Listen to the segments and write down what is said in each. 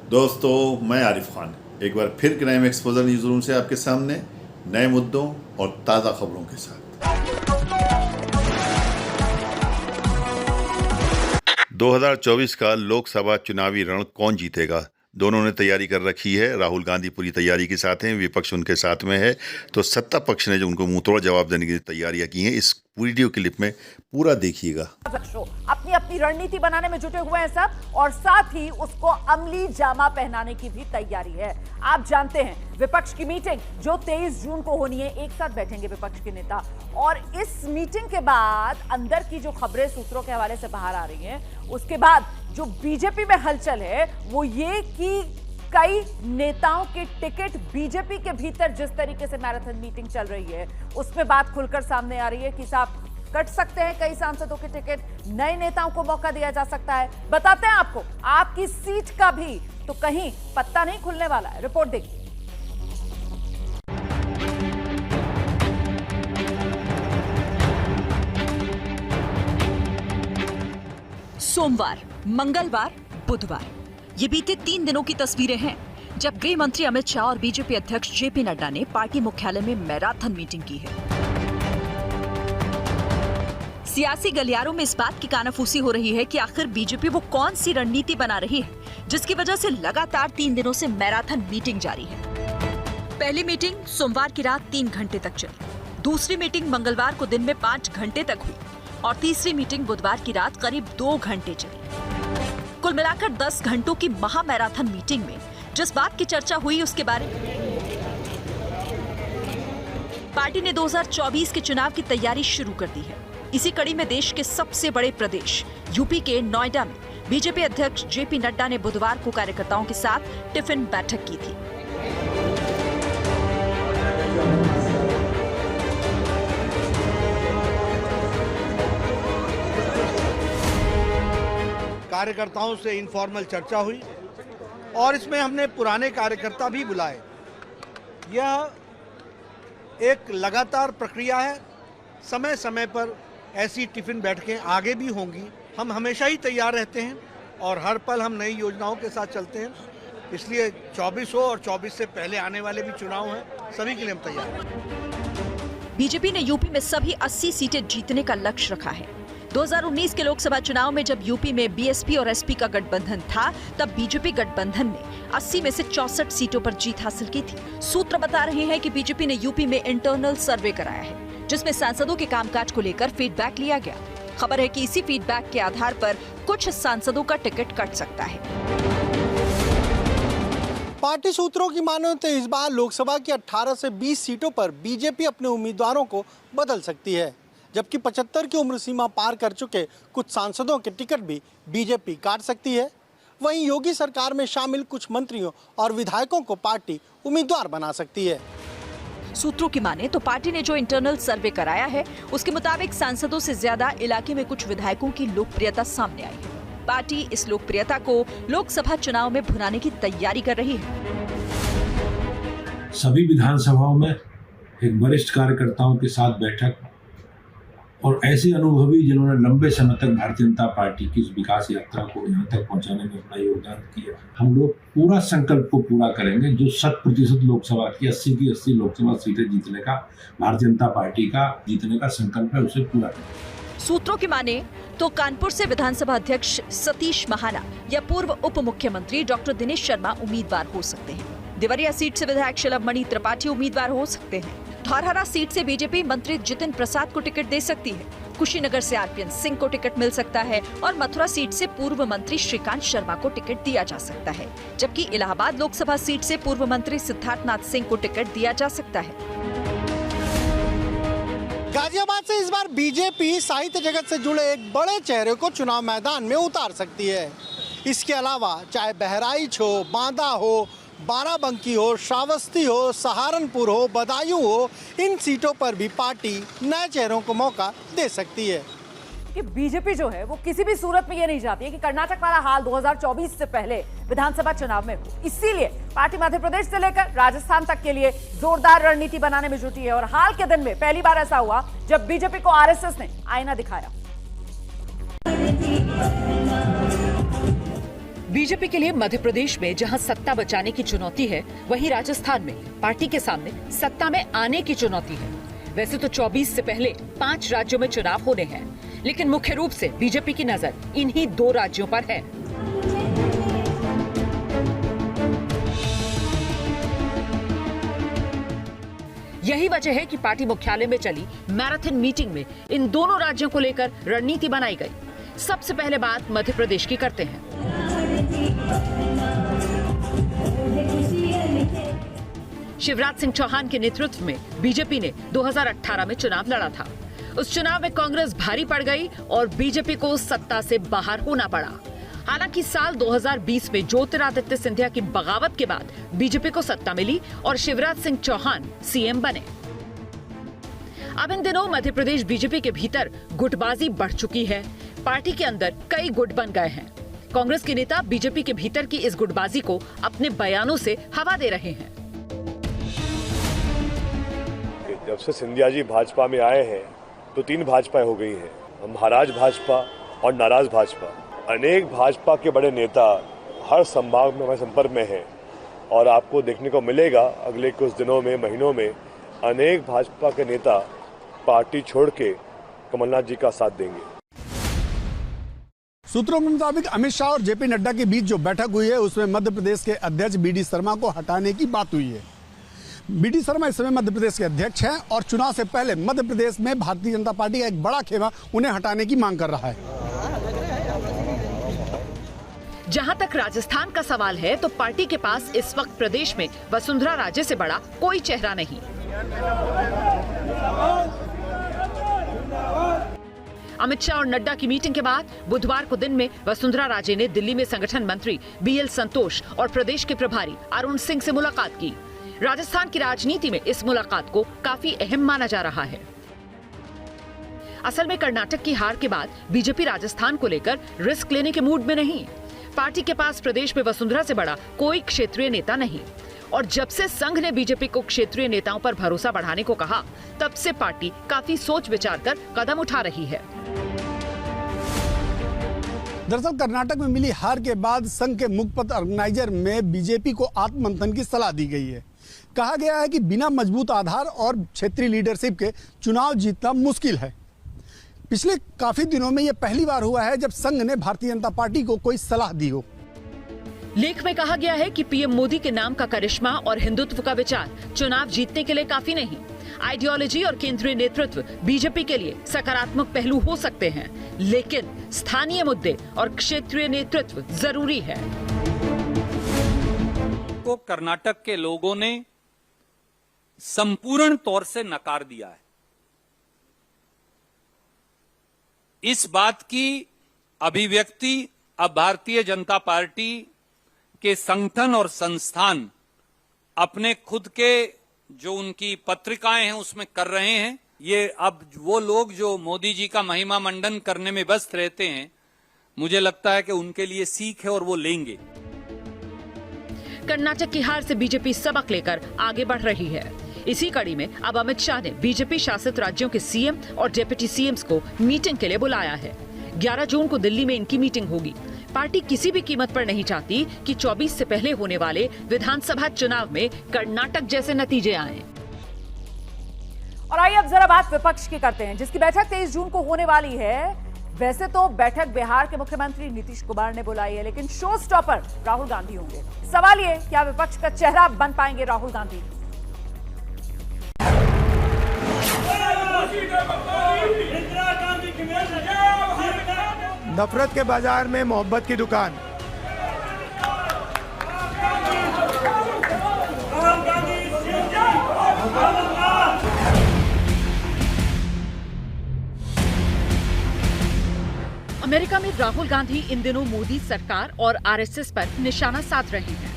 दोस्तों, मैं आरिफ खान एक बार फिर क्राइम एक्सपोजर न्यूज़ रूम से आपके सामने नए मुद्दों और ताज़ा खबरों के साथ। 2024 का लोकसभा चुनावी रण कौन जीतेगा, दोनों ने तैयारी कर रखी है। राहुल गांधी पूरी तैयारी के साथ हैं, विपक्ष उनके साथ में है, तो सत्ता पक्ष ने जो उनको मुंहतोड़ जवाब देने की तैयारियां की हैं, इस वीडियो क्लिप में पूरा देखिएगा। अपनी अपनी रणनीति बनाने में जुटे हुए हैं सब, और साथ ही उसको अमली जामा पहनाने की भी तैयारी है। आप जानते हैं विपक्ष की मीटिंग जो 23 जून को होनी है, एक साथ बैठेंगे विपक्ष के नेता, और इस मीटिंग के बाद अंदर की जो खबरें सूत्रों के हवाले से बाहर आ रही हैं, उसके बाद जो बीजेपी में हलचल है वो ये कि कई नेताओं के टिकट बीजेपी के भीतर जिस तरीके से मैराथन मीटिंग चल रही है उसमें बात खुलकर सामने आ रही है कि साहब कट सकते हैं कई सांसदों के टिकट, नए नेताओं को मौका दिया जा सकता है। बताते हैं आपको आपकी सीट का भी तो कहीं पत्ता नहीं खुलने वाला है। रिपोर्ट देखिए। सोमवार, मंगलवार, बुधवार, ये बीते 3 दिनों की तस्वीरें हैं जब गृह मंत्री अमित शाह और बीजेपी अध्यक्ष जेपी नड्डा ने पार्टी मुख्यालय में मैराथन मीटिंग की है। सियासी गलियारों में इस बात की कानाफूसी हो रही है कि आखिर बीजेपी वो कौन सी रणनीति बना रही है जिसकी वजह से लगातार 3 दिनों से मैराथन मीटिंग जारी है। पहली मीटिंग सोमवार की रात 3 घंटे तक चली, दूसरी मीटिंग मंगलवार को दिन में 5 घंटे तक हुई और तीसरी मीटिंग बुधवार की रात करीब 2 घंटे चली। कुल मिलाकर 10 घंटों की महा मैराथन मीटिंग में जिस बात की चर्चा हुई उसके बारे में पार्टी ने 2024 के चुनाव की तैयारी शुरू कर दी है। इसी कड़ी में देश के सबसे बड़े प्रदेश यूपी के नोएडा में बीजेपी अध्यक्ष जेपी नड्डा ने बुधवार को कार्यकर्ताओं के साथ टिफिन बैठक की थी। कार्यकर्ताओं से इनफॉर्मल चर्चा हुई और इसमें हमने पुराने कार्यकर्ता भी बुलाए। यह एक लगातार प्रक्रिया है, समय समय पर ऐसी टिफिन बैठकें आगे भी होंगी। हम हमेशा ही तैयार रहते हैं और हर पल हम नई योजनाओं के साथ चलते हैं, इसलिए 24 हो और 24 से पहले आने वाले भी चुनाव हैं, सभी के लिए हम तैयार हैं। बीजेपी ने यूपी में सभी 80 सीटें जीतने का लक्ष्य रखा है। 2019 के लोकसभा चुनाव में जब यूपी में बीएसपी और एसपी का गठबंधन था, तब बीजेपी गठबंधन ने 80 में से 64 सीटों पर जीत हासिल की थी। सूत्र बता रहे हैं कि बीजेपी ने यूपी में इंटरनल सर्वे कराया है जिसमें सांसदों के कामकाज को लेकर फीडबैक लिया गया। खबर है कि इसी फीडबैक के आधार पर कुछ सांसदों का टिकट कट सकता है। पार्टी सूत्रों की माने तो इस बार लोकसभा की 18 से 20 सीटों पर बीजेपी अपने उम्मीदवारों को बदल सकती है, जबकि 75 की उम्र सीमा पार कर चुके कुछ सांसदों के टिकट भी बीजेपी काट सकती है। वहीं योगी सरकार में शामिल कुछ मंत्रियों और विधायकों को पार्टी उम्मीदवार बना सकती है। सूत्रों की माने तो पार्टी ने जो इंटरनल सर्वे कराया है उसके मुताबिक सांसदों से ज्यादा इलाके में कुछ विधायकों की लोकप्रियता सामने आई है। पार्टी इस लोकप्रियता को लोकसभा चुनाव में भुनाने की तैयारी कर रही है। सभी विधानसभाओं में एक वरिष्ठ कार्यकर्ताओं के साथ बैठक और ऐसे अनुभवी जिन्होंने लंबे समय तक भारतीय जनता पार्टी की इस विकास यात्रा को यहाँ तक पहुँचाने में अपना योगदान किया, हम लोग पूरा संकल्प को पूरा करेंगे जो 100% लोकसभा की 80 की 80 लोकसभा सीटें जीतने का भारतीय जनता पार्टी का जीतने का संकल्प है, उसे पूरा करेंगे। सूत्रों की माने तो कानपुर से विधानसभा अध्यक्ष सतीश महाना या पूर्व उप मुख्यमंत्री डॉक्टर दिनेश शर्मा उम्मीदवार हो सकते हैं। देवरिया सीट से विधायक शिलमणि त्रिपाठी उम्मीदवार हो सकते हैं। धौरहरा सीट से बीजेपी मंत्री जितिन प्रसाद को टिकट दे सकती है। कुशीनगर से आरपीएन सिंह को टिकट मिल सकता है और मथुरा सीट से पूर्व मंत्री श्रीकांत शर्मा को टिकट दिया जा सकता है, जबकि इलाहाबाद लोकसभा सीट से पूर्व मंत्री सिद्धार्थनाथ सिंह को टिकट दिया जा सकता है। गाजियाबाद से इस बार बीजेपी साहित्य जगत से जुड़े एक बड़े चेहरे को चुनाव मैदान में उतार सकती है। इसके अलावा चाहे बहराइच हो, बांदा हो, बाराबंकी हो, श्रावस्ती हो, सहारनपुर हो, बदायूं हो, इन सीटों पर भी पार्टी नए चेहरों को मौका दे सकती है। कि बीजेपी जो है वो किसी भी सूरत में ये नहीं चाहती है कि कर्नाटक वाला हाल 2024 से पहले विधानसभा चुनाव में हो। इसीलिए पार्टी मध्य प्रदेश से लेकर राजस्थान तक के लिए जोरदार रणनीति बनाने में जुटी है और हाल के दिन में पहली बार ऐसा हुआ जब बीजेपी को आरएसएस ने आईना दिखाया। बीजेपी के लिए मध्य प्रदेश में जहां सत्ता बचाने की चुनौती है, वहीं राजस्थान में पार्टी के सामने सत्ता में आने की चुनौती है। वैसे तो 24 से पहले 5 राज्यों में चुनाव होने हैं, लेकिन मुख्य रूप से बीजेपी की नजर इन्हीं 2 राज्यों पर है। यही वजह है कि पार्टी मुख्यालय में चली मैराथन मीटिंग में इन दोनों राज्यों को लेकर रणनीति बनाई गई। सबसे पहले बात मध्य प्रदेश की करते हैं। शिवराज सिंह चौहान के नेतृत्व में बीजेपी ने 2018 में चुनाव लड़ा था। उस चुनाव में कांग्रेस भारी पड़ गई और बीजेपी को सत्ता से बाहर होना पड़ा। हालांकि साल 2020 में ज्योतिरादित्य सिंधिया की बगावत के बाद बीजेपी को सत्ता मिली और शिवराज सिंह चौहान सीएम बने। अब इन दिनों मध्य प्रदेश बीजेपी के भीतर गुटबाजी बढ़ चुकी है। पार्टी के अंदर कई गुट बन गए हैं। कांग्रेस के नेता बीजेपी के भीतर की इस गुटबाजी को अपने बयानों से हवा दे रहे हैं। जब से सिंधिया जी भाजपा में आए हैं तो 3 भाजपाएं हो गई हैं, महाराज भाजपा और नाराज भाजपा। अनेक भाजपा के बड़े नेता हर संभाग में हमारे संपर्क में हैं और आपको देखने को मिलेगा अगले कुछ दिनों में, महीनों में अनेक भाजपा के नेता पार्टी छोड़ के कमलनाथ जी का साथ देंगे। सूत्रों के मुताबिक अमित शाह और जेपी नड्डा के बीच जो बैठक हुई है उसमें मध्य प्रदेश के अध्यक्ष बीडी शर्मा को हटाने की बात हुई है। बीडी शर्मा इस समय मध्य प्रदेश के अध्यक्ष हैं और चुनाव से पहले मध्य प्रदेश में भारतीय जनता पार्टी का एक बड़ा खेमा उन्हें हटाने की मांग कर रहा है। जहां तक राजस्थान का सवाल है तो पार्टी के पास इस वक्त प्रदेश में वसुंधरा राजे से बड़ा कोई चेहरा नहीं। अमित शाह और नड्डा की मीटिंग के बाद बुधवार को दिन में वसुंधरा राजे ने दिल्ली में संगठन मंत्री बीएल संतोष और प्रदेश के प्रभारी अरुण सिंह से मुलाकात की। राजस्थान की राजनीति में इस मुलाकात को काफी अहम माना जा रहा है। असल में कर्नाटक की हार के बाद बीजेपी राजस्थान को लेकर रिस्क लेने के मूड में नहीं। पार्टी के पास प्रदेश में वसुंधरा से बड़ा कोई क्षेत्रीय नेता नहीं और जब से संघ ने बीजेपी को क्षेत्रीय नेताओं पर भरोसा बढ़ाने को कहा, तब से पार्टी काफी सोच विचार कर कदम उठा रही है। दरअसल कर्नाटक में मिली हार के बाद संघ के मुखपत्र ऑर्गेनाइजर में बीजेपी को आत्ममंथन की सलाह दी गई है। कहा गया है कि बिना मजबूत आधार और क्षेत्रीय लीडरशिप के चुनाव जीतना मुश्किल है। पिछले काफी दिनों में यह पहली बार हुआ है जब संघ ने भारतीय जनता पार्टी को कोई सलाह दी हो। लेख में कहा गया है कि पीएम मोदी के नाम का करिश्मा और हिंदुत्व का विचार चुनाव जीतने के लिए काफी नहीं। आइडियोलॉजी और केंद्रीय नेतृत्व बीजेपी के लिए सकारात्मक पहलू हो सकते हैं, लेकिन स्थानीय मुद्दे और क्षेत्रीय नेतृत्व जरूरी है। को कर्नाटक के लोगों ने संपूर्ण तौर से नकार दिया है। इस बात की अभिव्यक्ति अब भारतीय जनता पार्टी के संगठन और संस्थान अपने खुद के जो उनकी पत्रिकाएं हैं उसमें कर रहे हैं। ये अब वो लोग जो मोदी जी का महिमा मंडन करने में व्यस्त रहते हैं, मुझे लगता है कि उनके लिए सीख है और वो लेंगे। कर्नाटक की हार से बीजेपी सबक लेकर आगे बढ़ रही है। इसी कड़ी में अब अमित शाह ने बीजेपी शासित राज्यों के सीएम और डिप्टी सीएम्स को मीटिंग के लिए बुलाया है। 11 जून को दिल्ली में इनकी मीटिंग होगी। पार्टी किसी भी कीमत पर नहीं चाहती कि 24 से पहले होने वाले विधानसभा चुनाव में कर्नाटक जैसे नतीजे आएं। और आइए अब जरा बात विपक्ष की करते हैं, जिसकी बैठक 23 जून को होने वाली है। वैसे तो बैठक बिहार के मुख्यमंत्री नीतीश कुमार ने बुलाई है, लेकिन शो स्टॉपर राहुल गांधी होंगे। सवाल ये, क्या विपक्ष का चेहरा बन पाएंगे राहुल गांधी? नफरत के बाजार में मोहब्बत की दुकान। अमेरिका में राहुल गांधी इन दिनों मोदी सरकार और आरएसएस पर निशाना साध रहे हैं।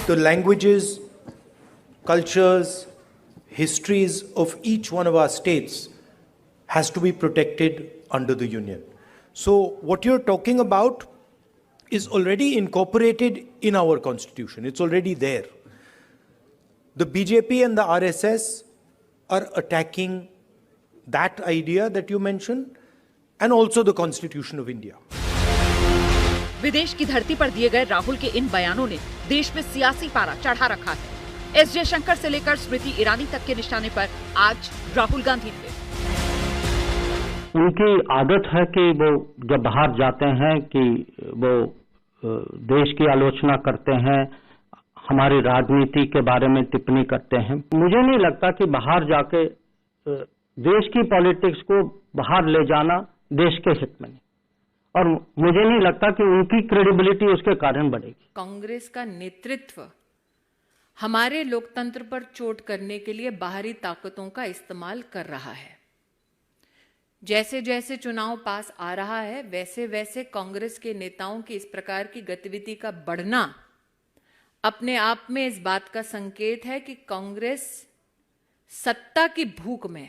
The languages, cultures, histories of each one of our states has to be protected under the union. So what you're talking about is already incorporated in our constitution. It's already there. The BJP and the RSS are attacking that idea that you mentioned and also the Constitution of India. विदेश की धरती पर दिए गए राहुल के इन बयानों ने देश में सियासी पारा चढ़ा रखा है। एस जयशंकर से लेकर स्मृति ईरानी तक के निशाने पर आज राहुल गांधी थे। उनकी आदत है कि वो जब बाहर जाते हैं कि वो देश की आलोचना करते हैं, हमारी राजनीति के बारे में टिप्पणी करते हैं। मुझे नहीं लगता कि बाहर जाके देश की पॉलिटिक्स को बाहर ले जाना देश के हित में नहीं, और मुझे नहीं लगता कि उनकी क्रेडिबिलिटी उसके कारण बढ़ेगी। कांग्रेस का नेतृत्व हमारे लोकतंत्र पर चोट करने के लिए बाहरी ताकतों का इस्तेमाल कर रहा है। जैसे जैसे चुनाव पास आ रहा है, वैसे वैसे कांग्रेस के नेताओं की इस प्रकार की गतिविधि का बढ़ना अपने आप में इस बात का संकेत है कि कांग्रेस सत्ता की भूख में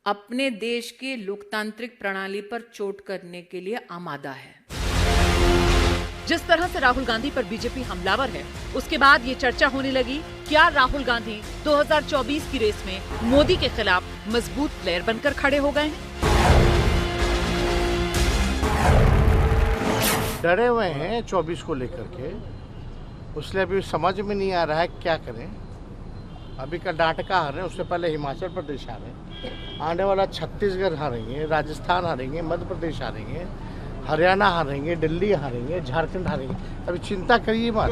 अपने देश की लोकतांत्रिक प्रणाली पर चोट करने के लिए आमादा है। जिस तरह से राहुल गांधी पर बीजेपी हमलावर है, उसके बाद ये चर्चा होने लगी, क्या राहुल गांधी 2024 की रेस में मोदी के खिलाफ मजबूत प्लेयर बनकर खड़े हो गए हैं? डरे हुए हैं 24 को लेकर के, उसलिए अभी समझ में नहीं आ रहा है क्या करें। अभी कर्नाटक हार रहे हैं, उससे पहले हिमाचल प्रदेश हारे, आने वाला छत्तीसगढ़ हारेंगे, राजस्थान हारेंगे, मध्य प्रदेश हारेंगे, हरियाणा हारेंगे, दिल्ली हारेंगे, झारखंड हारेंगे। अभी चिंता करिए मत।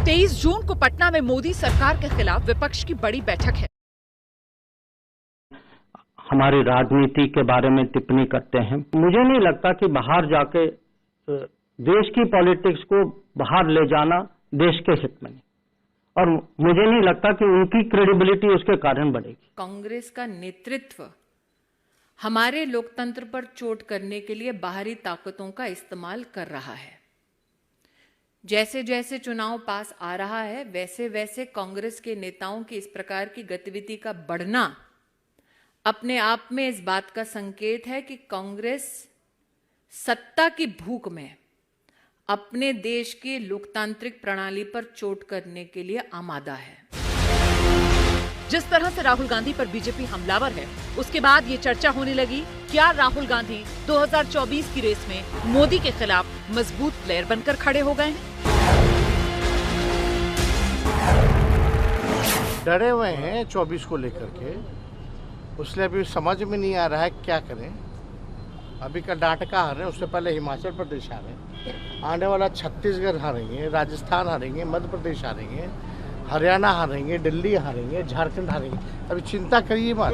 23 जून को पटना में मोदी सरकार के खिलाफ विपक्ष की बड़ी बैठक है। हमारी राजनीति के बारे में टिप्पणी करते हैं। मुझे नहीं लगता कि बाहर जाके देश की पॉलिटिक्स को बाहर ले जाना देश के हित में नहीं, और मुझे नहीं लगता कि उनकी क्रेडिबिलिटी उसके कारण बढ़ेगी। कांग्रेस का नेतृत्व हमारे लोकतंत्र पर चोट करने के लिए बाहरी ताकतों का इस्तेमाल कर रहा है। जैसे जैसे चुनाव पास आ रहा है, वैसे वैसे कांग्रेस के नेताओं की इस प्रकार की गतिविधि का बढ़ना अपने आप में इस बात का संकेत है कि कांग्रेस सत्ता की भूख में अपने देश की लोकतांत्रिक प्रणाली पर चोट करने के लिए आमादा है। जिस तरह से राहुल गांधी पर बीजेपी हमलावर है, उसके बाद ये चर्चा होने लगी, क्या राहुल गांधी 2024 की रेस में मोदी के खिलाफ मजबूत प्लेयर बनकर खड़े हो गए हैं? डरे हुए हैं 24 को लेकर के, उसलिए अभी समझ में नहीं आ रहा है क्या करें। अभी कर्नाटक हार रहे हैं, उससे पहले हिमाचल प्रदेश हारे, आने वाला छत्तीसगढ़ हारेंगे, राजस्थान हारेंगे, मध्य प्रदेश हारेंगे, हरियाणा हारेंगे, दिल्ली हारेंगे, झारखंड हारेंगे। अभी चिंता करिए मत।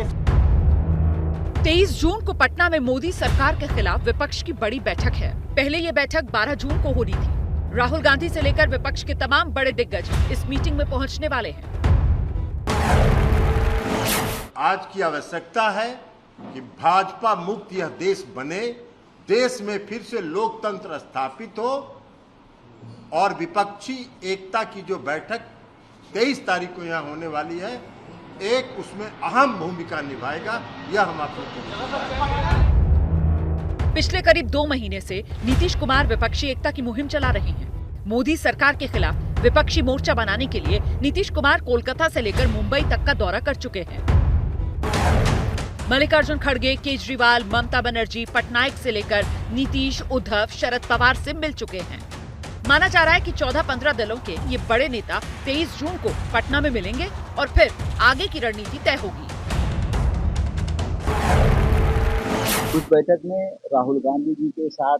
23 जून को पटना में मोदी सरकार के खिलाफ विपक्ष की बड़ी बैठक है। पहले ये बैठक 12 जून को होनी थी। राहुल गांधी से लेकर विपक्ष के तमाम बड़े दिग्गज इस मीटिंग में पहुंचने वाले हैं। आज की आवश्यकता है कि भाजपा मुक्त यह देश बने, देश में फिर से लोकतंत्र स्थापित हो, और विपक्षी एकता की जो बैठक 23 तारीख को यहाँ होने वाली है, एक उसमें अहम भूमिका निभाएगा। यह हम आप लोग पिछले करीब 2 महीने से नीतीश कुमार विपक्षी एकता की मुहिम चला रहे हैं। मोदी सरकार के खिलाफ विपक्षी मोर्चा बनाने के लिए नीतीश कुमार कोलकाता से लेकर मुंबई तक का दौरा कर चुके हैं। मल्लिकार्जुन खड़गे, केजरीवाल, ममता बनर्जी, पटनायक से लेकर नीतीश, उद्धव, शरद पवार से मिल चुके हैं। माना जा रहा है कि 14-15 दलों के ये बड़े नेता 23 जून को पटना में मिलेंगे और फिर आगे की रणनीति तय होगी। उस बैठक में राहुल गांधी जी के साथ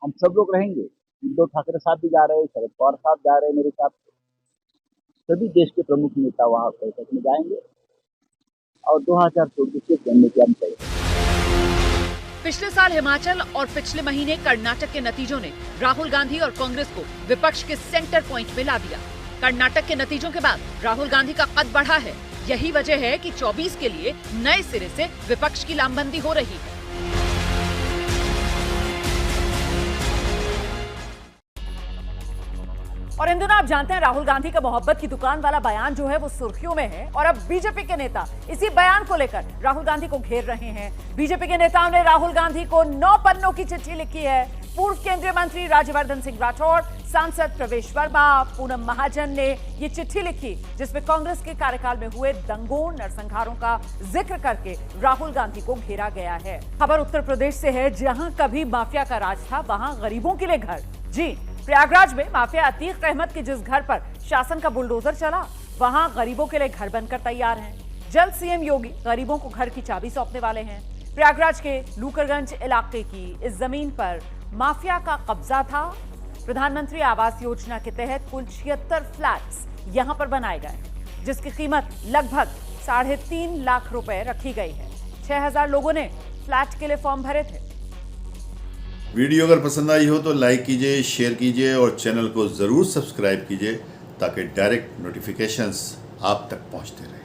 हम सब लोग रहेंगे। उद्धव ठाकरे साहब भी जा रहे हैं, शरद पवार साहब जा रहे हैं मेरे साथ। सभी देश के प्रमुख नेता वहाँ बैठक में जाएंगे और 2024 के जनने की हम करेंगे। पिछले साल हिमाचल और पिछले महीने कर्नाटक के नतीजों ने राहुल गांधी और कांग्रेस को विपक्ष के सेंटर पॉइंट में ला दिया। कर्नाटक के नतीजों के बाद राहुल गांधी का कद बढ़ा है। यही वजह है कि 24 के लिए नए सिरे से विपक्ष की लामबंदी हो रही है। और इन दिनों आप जानते हैं राहुल गांधी का मोहब्बत की दुकान वाला बयान जो है वो सुर्खियों में है, और अब बीजेपी के नेता इसी बयान को लेकर राहुल गांधी को घेर रहे हैं। बीजेपी के नेताओं ने राहुल गांधी को 9 पन्नों की चिट्ठी लिखी है, पूर्व केंद्रीय मंत्री राज्यवर्धन सिंह राठौर, सांसद प्रवेश वर्मा, पूनम महाजन ने ये चिट्ठी लिखी जिसमें कांग्रेस के कार्यकाल में हुए दंगों नरसंहारों का जिक्र करके राहुल गांधी को घेरा गया है। खबर उत्तर प्रदेश से है, जहां कभी माफिया का राज था वहां गरीबों के लिए घर। जी, प्रयागराज में माफिया अतीक अहमद के जिस घर पर शासन का बुलडोजर चला, वहां गरीबों के लिए घर बनकर तैयार हैं। जल्द सीएम योगी गरीबों को घर की चाबी सौंपने वाले हैं। प्रयागराज के लूकरगंज इलाके की इस जमीन पर माफिया का कब्जा था। प्रधानमंत्री आवास योजना के तहत कुल 76 फ्लैट्स यहां पर बनाए गए, जिसकी कीमत लगभग 3.5 लाख रुपए रखी गई है। 6000 लोगों ने फ्लैट के लिए फॉर्म भरे थे। वीडियो अगर पसंद आई हो तो लाइक कीजिए, शेयर कीजिए और चैनल को जरूर सब्सक्राइब कीजिए ताकि डायरेक्ट नोटिफिकेशंस आप तक पहुंचते रहें।